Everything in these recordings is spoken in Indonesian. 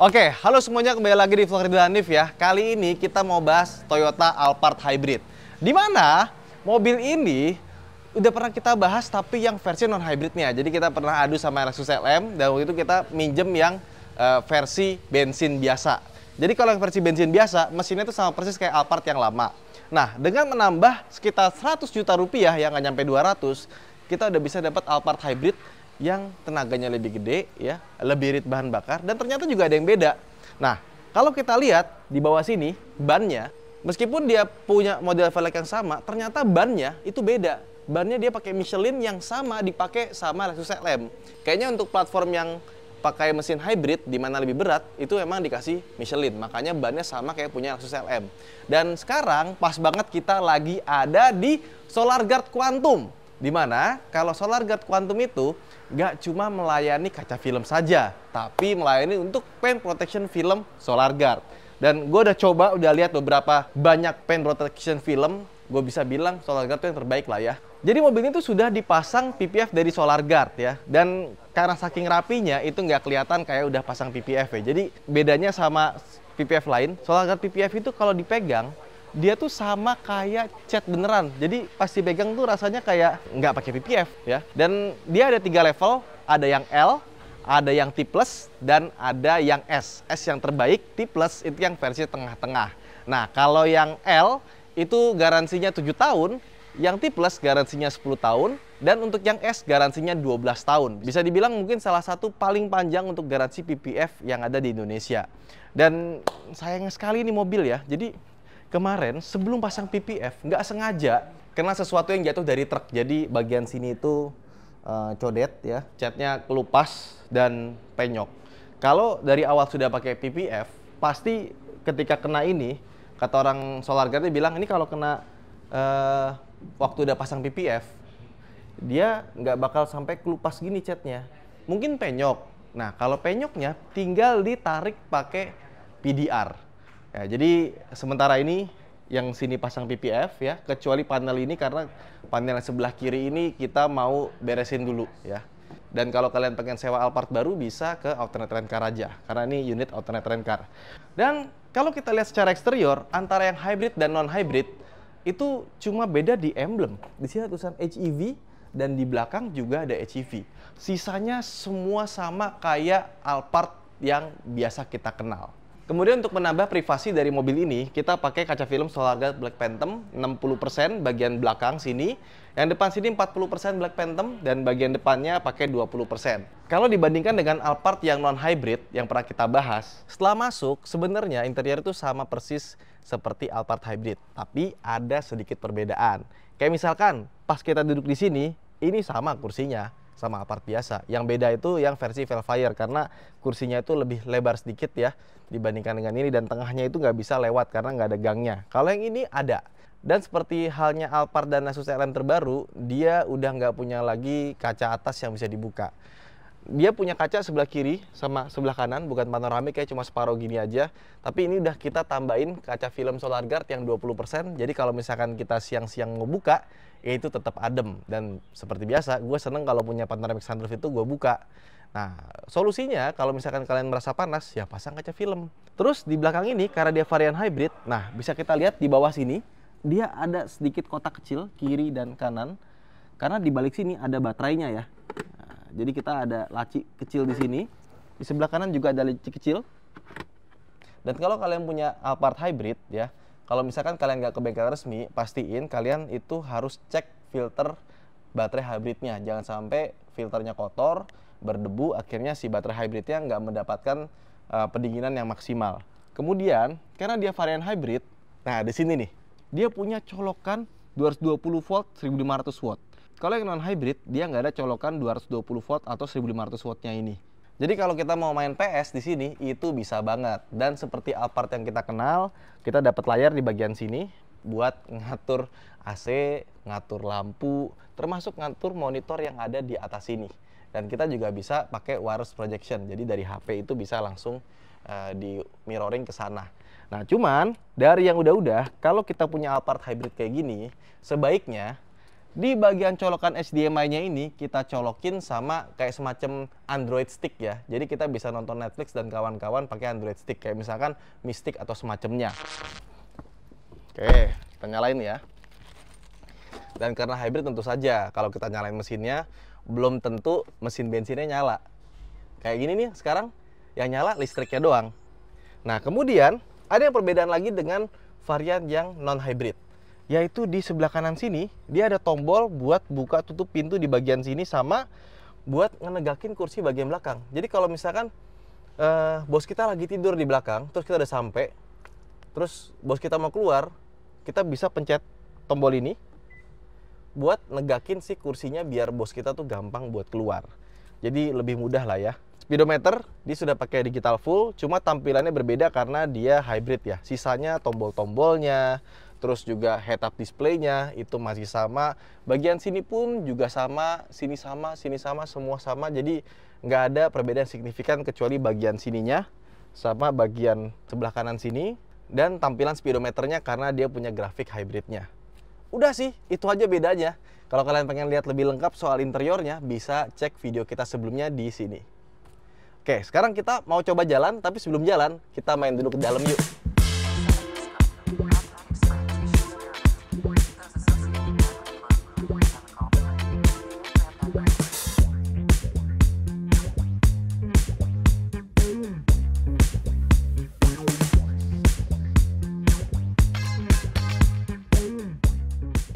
Oke, halo semuanya, kembali lagi di Vlog Ridho Hanif ya. Kali ini kita mau bahas Toyota Alphard Hybrid. Di mana mobil ini udah pernah kita bahas tapi yang versi non hybridnya. Jadi kita pernah adu sama Lexus LM dan waktu itu kita minjem yang versi bensin biasa. Jadi kalau yang versi bensin biasa, mesinnya itu sama persis kayak Alphard yang lama. Nah, dengan menambah sekitar 100 juta rupiah yang nggak nyampe 200, kita udah bisa dapat Alphard Hybrid yang tenaganya lebih gede, ya, lebih irit bahan bakar, dan ternyata juga ada yang beda. Nah, kalau kita lihat di bawah sini, bannya, meskipun dia punya model velg yang sama, ternyata bannya itu beda. Bannya dia pakai Michelin yang sama dipakai sama Lexus LM. Kayaknya untuk platform yang pakai mesin hybrid, di mana lebih berat, itu memang dikasih Michelin. Makanya bannya sama kayak punya Lexus LM. Dan sekarang pas banget kita lagi ada di SolarGuard Quantum. Dimana kalau SolarGuard Quantum itu nggak cuma melayani kaca film saja, tapi melayani untuk paint protection film SolarGuard. Dan gue udah lihat beberapa banyak paint protection film, gue bisa bilang SolarGuard itu yang terbaik lah ya. Jadi mobil ini tuh sudah dipasang PPF dari SolarGuard ya, dan karena saking rapinya itu nggak kelihatan kayak udah pasang PPF ya. Jadi bedanya sama PPF lain, SolarGuard PPF itu kalau dipegang dia tuh sama kayak cat beneran. Jadi pas dipegang tuh rasanya kayak nggak pakai PPF ya. Dan dia ada 3 level, ada yang L, ada yang T+, dan ada yang S. S yang terbaik, T+ itu yang versi tengah-tengah. Nah, kalau yang L itu garansinya 7 tahun, yang T+ garansinya 10 tahun, dan untuk yang S garansinya 12 tahun. Bisa dibilang mungkin salah satu paling panjang untuk garansi PPF yang ada di Indonesia. Dan sayang sekali ini mobil ya. Jadi kemarin sebelum pasang PPF nggak sengaja kena sesuatu yang jatuh dari truk. Jadi bagian sini itu codet ya, catnya kelupas dan penyok. Kalau dari awal sudah pakai PPF, pasti ketika kena ini, kata orang SolarGuard bilang ini kalau kena waktu udah pasang PPF, dia nggak bakal sampai kelupas gini catnya. Mungkin penyok. Nah, kalau penyoknya tinggal ditarik pakai PDR. Ya, jadi sementara ini yang sini pasang PPF ya, kecuali panel ini karena panel yang sebelah kiri ini kita mau beresin dulu ya. Dan kalau kalian pengen sewa Alphard baru bisa ke Alternate Rent Car aja, karena ini unit Alternate Rent Car. Dan kalau kita lihat secara eksterior antara yang hybrid dan non hybrid itu cuma beda di emblem. Di sini ada tulisan HEV dan di belakang juga ada HEV. Sisanya semua sama kayak Alphard yang biasa kita kenal. Kemudian untuk menambah privasi dari mobil ini, kita pakai kaca film SolarGuard Black Phantom 60% bagian belakang sini. Yang depan sini 40% Black Phantom dan bagian depannya pakai 20%. Kalau dibandingkan dengan Alphard yang non-hybrid yang pernah kita bahas, setelah masuk sebenarnya interior itu sama persis seperti Alphard Hybrid. Tapi ada sedikit perbedaan. Kayak misalkan pas kita duduk di sini, ini sama kursinya sama Alphard biasa. Yang beda itu yang versi Velfire karena kursinya itu lebih lebar sedikit ya dibandingkan dengan ini, dan tengahnya itu nggak bisa lewat karena nggak ada gangnya. Kalau yang ini ada. Dan seperti halnya Alphard dan Lexus LM terbaru, dia udah nggak punya lagi kaca atas yang bisa dibuka. Dia punya kaca sebelah kiri sama sebelah kanan, bukan panoramik kayak cuma separuh gini aja. Tapi ini udah kita tambahin kaca film SolarGuard yang 20%. Jadi kalau misalkan kita siang-siang mau buka, ya itu tetap adem. Dan seperti biasa, gue seneng kalau punya panoramic sunroof itu gue buka. Nah, solusinya kalau misalkan kalian merasa panas, ya pasang kaca film. Terus di belakang ini, karena dia varian hybrid, nah bisa kita lihat di bawah sini, dia ada sedikit kotak kecil, kiri dan kanan. Karena di balik sini ada baterainya ya. Nah, jadi kita ada laci kecil di sini. Di sebelah kanan juga ada laci kecil. Dan kalau kalian punya Alphard Hybrid ya, kalau misalkan kalian nggak ke bengkel resmi, pastiin kalian itu harus cek filter baterai hybridnya. Jangan sampai filternya kotor, berdebu, akhirnya si baterai hybridnya nggak mendapatkan pendinginan yang maksimal. Kemudian, karena dia varian hybrid, nah di sini nih, dia punya colokan 220 volt 1500 watt. Kalau yang non hybrid, dia nggak ada colokan 220 volt atau 1500 wattnya ini. Jadi kalau kita mau main PS di sini, itu bisa banget. Dan seperti Alphard yang kita kenal, kita dapat layar di bagian sini buat ngatur AC, ngatur lampu, termasuk ngatur monitor yang ada di atas sini. Dan kita juga bisa pakai wireless projection, jadi dari HP itu bisa langsung di mirroring ke sana. Nah cuman dari yang udah-udah, kalau kita punya Alphard Hybrid kayak gini, sebaiknya Di bagian colokan HDMI-nya ini kita colokin sama kayak semacam Android stick ya. Jadi kita bisa nonton Netflix dan kawan-kawan pakai Android stick kayak misalkan Mystic atau semacamnya. Oke, kita nyalain ya. Dan karena hybrid tentu saja kalau kita nyalain mesinnya belum tentu mesin bensinnya nyala. Kayak gini nih sekarang yang nyala listriknya doang. Nah, kemudian ada yang perbedaan lagi dengan varian yang non hybrid. Yaitu di sebelah kanan sini dia ada tombol buat buka tutup pintu di bagian sini sama buat ngenegakin kursi bagian belakang. Jadi kalau misalkan bos kita lagi tidur di belakang, terus kita udah sampai, terus bos kita mau keluar, kita bisa pencet tombol ini buat negakin si kursinya biar bos kita tuh gampang buat keluar. Jadi lebih mudah lah ya. Speedometer dia sudah pakai digital full, cuma tampilannya berbeda karena dia hybrid ya. Sisanya tombol-tombolnya, terus juga head up display-nya itu masih sama. Bagian sini pun juga sama, sini sama, semua sama. Jadi nggak ada perbedaan signifikan kecuali bagian sininya sama bagian sebelah kanan sini. Dan tampilan speedometernya karena dia punya grafik hybridnya. Udah sih, itu aja bedanya. Kalau kalian pengen lihat lebih lengkap soal interiornya, bisa cek video kita sebelumnya di sini. Oke, sekarang kita mau coba jalan, tapi sebelum jalan, kita main dulu ke dalam yuk.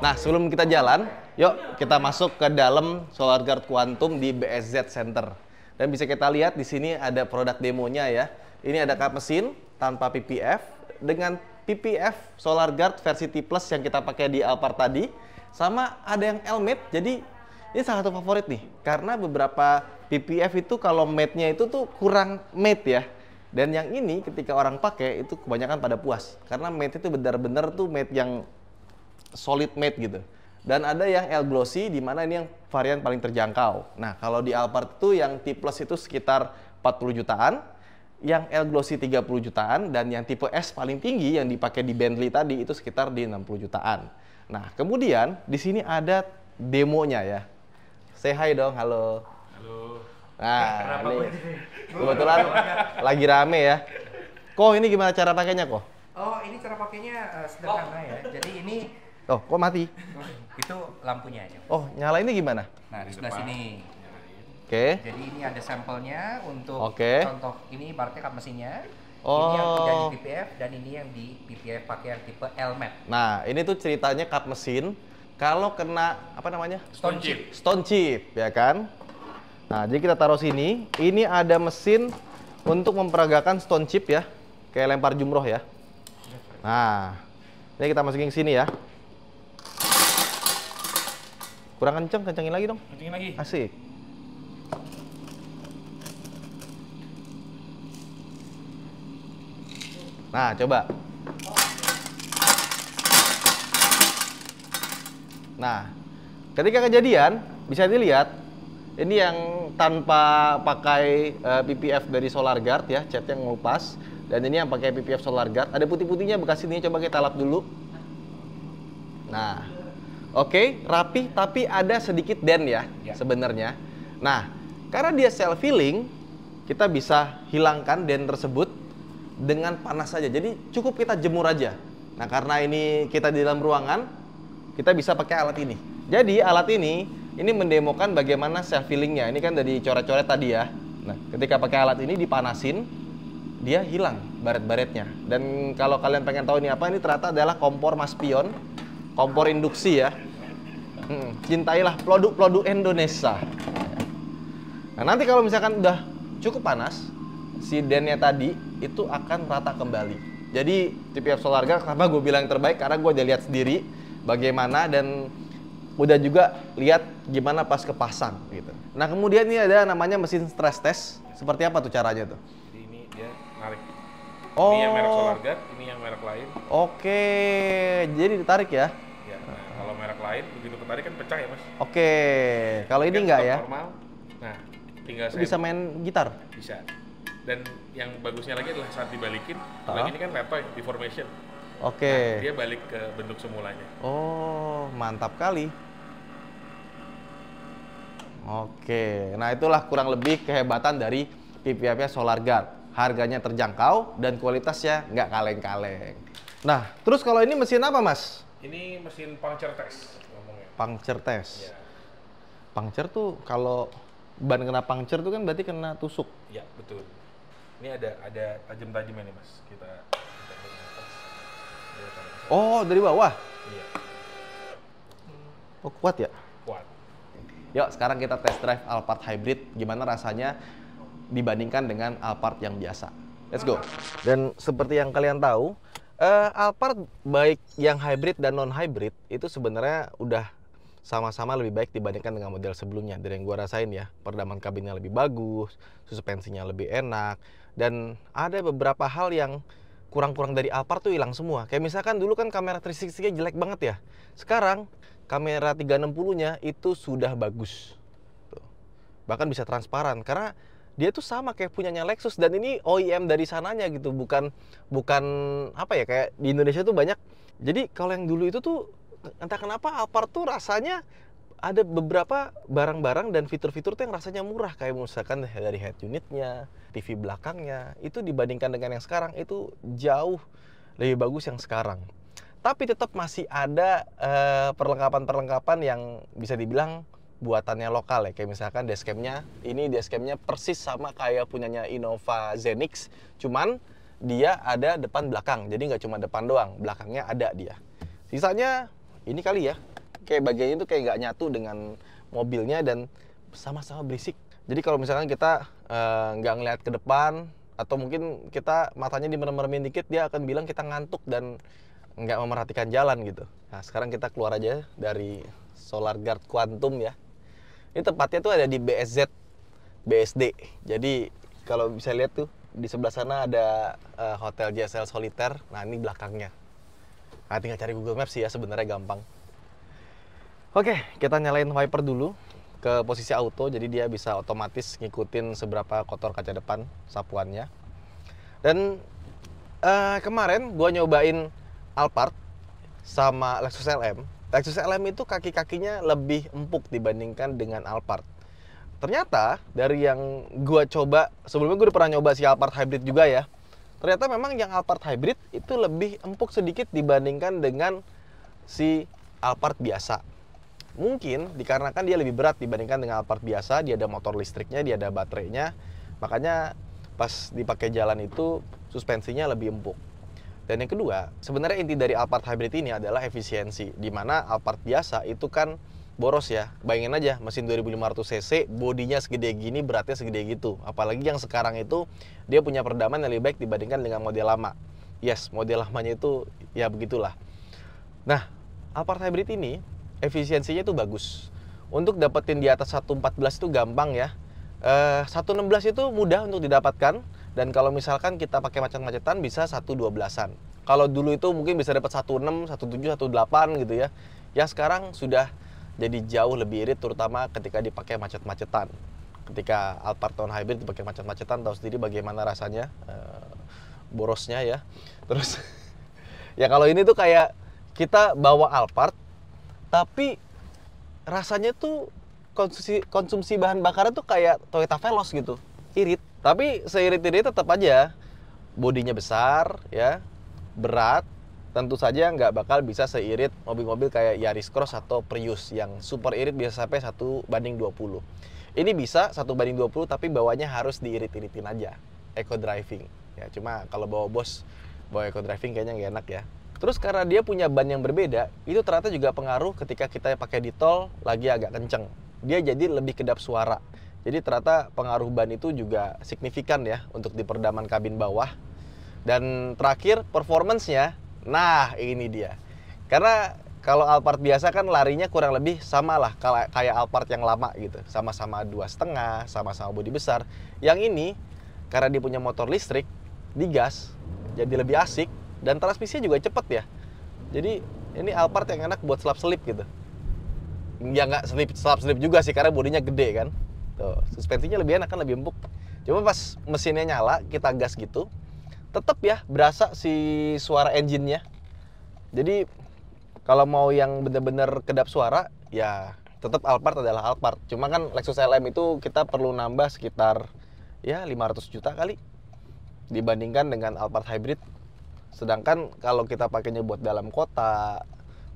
Nah, sebelum kita jalan, yuk kita masuk ke dalam SolarGuard Quantum di BSZ Center. Dan bisa kita lihat di sini ada produk demonya ya. Ini ada kap mesin tanpa PPF dengan PPF SolarGuard versi T+ yang kita pakai di Alphard tadi, sama ada yang L-Mate. Jadi ini salah satu favorit nih, karena beberapa PPF itu kalau mate-nya itu tuh kurang mate ya. Dan yang ini ketika orang pakai itu kebanyakan pada puas, karena mate itu benar-benar tuh mate yang solid mate gitu. Dan ada yang L glossy, di mana ini yang varian paling terjangkau. Nah, kalau di Alphard itu yang T+ itu sekitar 40 jutaan, yang L glossy 30 jutaan, dan yang tipe S paling tinggi yang dipakai di Bentley tadi itu sekitar di 60 jutaan. Nah, kemudian di sini ada demonya ya. Say hi dong, halo. Halo. Nah, ini kebetulan lagi rame ya. Kok ini gimana cara pakainya kok? Oh, ini cara pakainya sederhana ya. Jadi ini Oh, kok mati? itu lampunya aja. Oh, nyalainnya gimana? Nah, di sebelah sini. Oke. Jadi ini ada sampelnya untuk Oke. contoh ini ibaratnya kap mesinnya. Oh. Ini yang tidak di PPF dan ini yang di PPF pakai yang tipe L-Mate. Nah, ini tuh ceritanya kap mesin kalau kena apa namanya? Stone chip. Stone chip, ya kan? Nah, jadi kita taruh sini. Ini ada mesin untuk memperagakan stone chip ya. Kayak lempar jumroh ya. Nah, ini kita masukin ke sini ya. Kurang kenceng, kencengin lagi dong. Kencengin lagi. Asik. Nah, coba. Nah, ketika kejadian, bisa dilihat, ini yang tanpa pakai PPF dari SolarGuard ya, catnya ngupas. Dan ini yang pakai PPF SolarGuard. Ada putih-putihnya bekas ini, coba kita lap dulu. Nah, oke, rapi, tapi ada sedikit dent ya, sebenarnya. Nah, karena dia self healing, kita bisa hilangkan dent tersebut dengan panas saja. Jadi cukup kita jemur aja. Nah, karena ini kita di dalam ruangan, kita bisa pakai alat ini. Jadi alat ini mendemokan bagaimana self healingnya. Ini kan dari coret-coret tadi ya. Nah, ketika pakai alat ini dipanasin, dia hilang baret-baretnya. Dan kalau kalian pengen tahu ini apa, ini ternyata adalah kompor Maspion, kompor induksi ya. Cintailah produk-produk Indonesia. Nah, nanti kalau misalkan udah cukup panas, si dentnya tadi itu akan rata kembali. Jadi PPF SolarGuard kenapa gue bilang yang terbaik, karena gue udah lihat sendiri bagaimana dan udah juga lihat gimana pas kepasang gitu. Nah, kemudian ini ada namanya mesin stress test. Seperti apa tuh caranya tuh? Jadi ini dia narik. Oh. Ini yang merek SolarGuard, ini yang merek lain. Oke, jadi ditarik ya? Ya, nah, kalau merek lain begitu ketarik kan pecah ya mas. Oke, kalau ini enggak ya? Normal. Nah, tinggal saya Bisa main gitar? bisa. Dan yang bagusnya lagi adalah saat dibalikin, lagi ini kan letoy, deformation. Oke. Nah, dia balik ke bentuk semulanya. Oh, mantap kali. Oke, nah itulah kurang lebih kehebatan dari PPAP Solar Guard. Harganya terjangkau dan kualitasnya nggak kaleng-kaleng. Nah, terus kalau ini mesin apa, Mas? Ini mesin puncture test ngomongnya. Puncture test. Iya. Puncture tuh kalau ban kena puncture tuh kan berarti kena tusuk. Iya, betul. Ini ada tajam-tajamnya nih, Mas. Kita lihat ke atas. Oh, dari bawah. Iya, Oh, kuat ya? kuat. Yuk, sekarang kita test drive Alphard Hybrid. Gimana rasanya dibandingkan dengan Alphard yang biasa. Let's go. Dan seperti yang kalian tahu, Alphard baik yang hybrid dan non-hybrid itu sebenarnya udah sama-sama lebih baik dibandingkan dengan model sebelumnya. Dari yang gua rasain ya, peredaman kabinnya lebih bagus, suspensinya lebih enak, dan ada beberapa hal yang kurang-kurang dari Alphard tuh hilang semua. Kayak misalkan dulu kan kamera 360-nya jelek banget ya. Sekarang kamera 360-nya itu sudah bagus. Tuh. Bahkan bisa transparan karena dia tuh sama kayak punyanya Lexus, dan ini OEM dari sananya gitu, bukan apa ya, kayak di Indonesia tuh banyak. Jadi kalau yang dulu itu tuh entah kenapa Alphard tuh rasanya ada beberapa barang-barang dan fitur-fitur tuh yang rasanya murah, kayak misalkan dari head unitnya, TV belakangnya, itu dibandingkan dengan yang sekarang itu jauh lebih bagus yang sekarang. Tapi tetap masih ada perlengkapan-perlengkapan yang bisa dibilang buatannya lokal ya, kayak misalkan dashcamnya, ini dashcamnya persis sama kayak punyanya Innova Zenix, cuman dia ada depan belakang, jadi nggak cuma depan doang, belakangnya ada dia. Sisanya ini kali ya, kayak bagiannya itu kayak nggak nyatu dengan mobilnya dan sama-sama berisik. Jadi kalau misalkan kita nggak ngeliat ke depan, atau mungkin kita matanya dimerem-meremin dikit, dia akan bilang kita ngantuk dan nggak memerhatikan jalan gitu. Nah sekarang kita keluar aja dari Solar Guard Quantum ya. Ini tempatnya tuh ada di BSD. Jadi kalau bisa lihat tuh di sebelah sana ada Hotel JSL Solitaire. Nah ini belakangnya. Nah tinggal cari Google Maps sih ya, sebenarnya gampang. Oke, kita nyalain wiper dulu ke posisi auto. Jadi dia bisa otomatis ngikutin seberapa kotor kaca depan sapuannya. Dan kemarin gua nyobain Alphard sama Lexus LM. Lexus LM itu kaki-kakinya lebih empuk dibandingkan dengan Alphard. Ternyata dari yang gua coba, sebelumnya gue udah pernah nyoba si Alphard Hybrid juga ya. Ternyata memang yang Alphard Hybrid itu lebih empuk sedikit dibandingkan dengan si Alphard biasa. Mungkin dikarenakan dia lebih berat dibandingkan dengan Alphard biasa, dia ada motor listriknya, dia ada baterainya. Makanya pas dipakai jalan itu suspensinya lebih empuk. Dan yang kedua, sebenarnya inti dari Alphard Hybrid ini adalah efisiensi. Dimana Alphard biasa itu kan boros ya. Bayangin aja, mesin 2500 cc, bodinya segede gini, beratnya segede gitu. Apalagi yang sekarang itu, dia punya peredaman yang lebih baik dibandingkan dengan model lama. Yes, model lamanya itu ya begitulah. Nah, Alphard Hybrid ini, efisiensinya itu bagus. Untuk dapetin di atas 114 itu gampang ya. 116 itu mudah untuk didapatkan. Dan kalau misalkan kita pakai macet-macetan bisa 112-an. Kalau dulu itu mungkin bisa dapat 16, 17, 18 gitu ya. Ya sekarang sudah jadi jauh lebih irit, terutama ketika dipakai macet-macetan. Ketika Alphard non hybrid dipakai macet-macetan, tahu sendiri bagaimana rasanya, borosnya ya. Terus ya kalau ini tuh kayak kita bawa Alphard, tapi rasanya tuh konsumsi bahan bakarnya tuh kayak Toyota Veloz gitu, irit. Tapi seirit-irit tetap aja bodinya besar ya, berat. Tentu saja nggak bakal bisa seirit mobil-mobil kayak Yaris Cross atau Prius yang super irit bisa sampai 1:20. Ini bisa 1:20 tapi bawanya harus diirit-iritin aja, eco driving. Ya cuma kalau bawa bos, bawa eco driving kayaknya nggak enak ya. Terus karena dia punya ban yang berbeda, itu ternyata juga pengaruh ketika kita pakai di tol lagi agak kenceng. Dia jadi lebih kedap suara. Jadi ternyata pengaruh ban itu juga signifikan ya untuk di peredaman kabin bawah. Dan terakhir performance-nya, nah ini dia. Karena kalau Alphard biasa kan larinya kurang lebih sama lah kayak Alphard yang lama gitu. Sama-sama 2,5, sama-sama bodi besar. Yang ini karena dia punya motor listrik, digas, jadi lebih asik. Dan transmisinya juga cepet ya. Jadi ini Alphard yang enak buat selap-selip gitu. Ya nggak selap-selip juga sih karena bodinya gede kan. Tuh, suspensinya lebih enak kan, lebih empuk. Cuma pas mesinnya nyala, kita gas gitu, tetap ya berasa si suara engine-nya. Jadi kalau mau yang bener-bener kedap suara, ya tetap Alphard adalah Alphard. Cuma kan Lexus LM itu kita perlu nambah sekitar ya 500 juta kali dibandingkan dengan Alphard Hybrid. Sedangkan kalau kita pakainya buat dalam kota,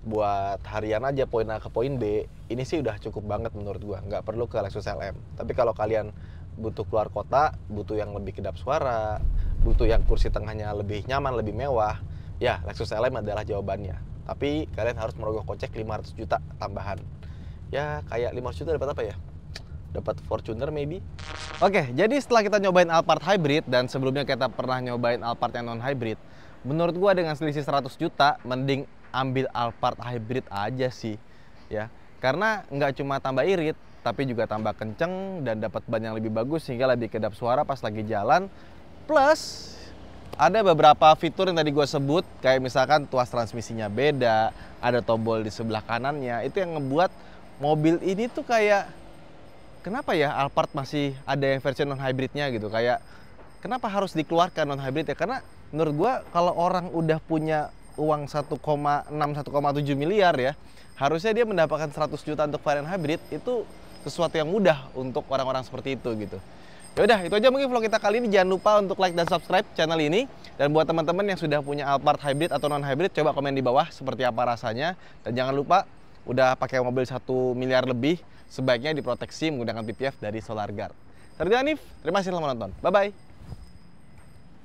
buat harian aja poin A ke poin B, ini sih udah cukup banget menurut gua. Nggak perlu ke Lexus LM. Tapi kalau kalian butuh keluar kota, butuh yang lebih kedap suara, butuh yang kursi tengahnya lebih nyaman, lebih mewah, ya Lexus LM adalah jawabannya. Tapi kalian harus merogoh kocek 500 juta tambahan. Ya kayak 500 juta dapat apa ya? Dapat Fortuner maybe. Oke, jadi setelah kita nyobain Alphard Hybrid dan sebelumnya kita pernah nyobain Alphard yang non hybrid, menurut gua dengan selisih 100 juta mending ambil Alphard Hybrid aja sih, ya. Karena nggak cuma tambah irit, tapi juga tambah kenceng dan dapat ban yang lebih bagus sehingga lebih kedap suara pas lagi jalan. Plus ada beberapa fitur yang tadi gue sebut, kayak misalkan tuas transmisinya beda, ada tombol di sebelah kanannya, itu yang ngebuat mobil ini tuh kayak, kenapa ya Alphard masih ada yang versi non hybridnya gitu, kayak kenapa harus dikeluarkan non hybrid ya? Karena menurut gue kalau orang udah punya uang 1,6 1,7 miliar ya, harusnya dia mendapatkan 100 juta untuk varian hybrid, itu sesuatu yang mudah untuk orang-orang seperti itu gitu. Ya udah, itu aja mungkin vlog kita kali ini. Jangan lupa untuk like dan subscribe channel ini. Dan buat teman-teman yang sudah punya Alphard Hybrid atau non hybrid, coba komen di bawah seperti apa rasanya. Dan jangan lupa, udah pakai mobil 1 miliar lebih, sebaiknya diproteksi menggunakan PPF dari Solar Guard. Saya Hanif, terima kasih telah menonton. Bye bye.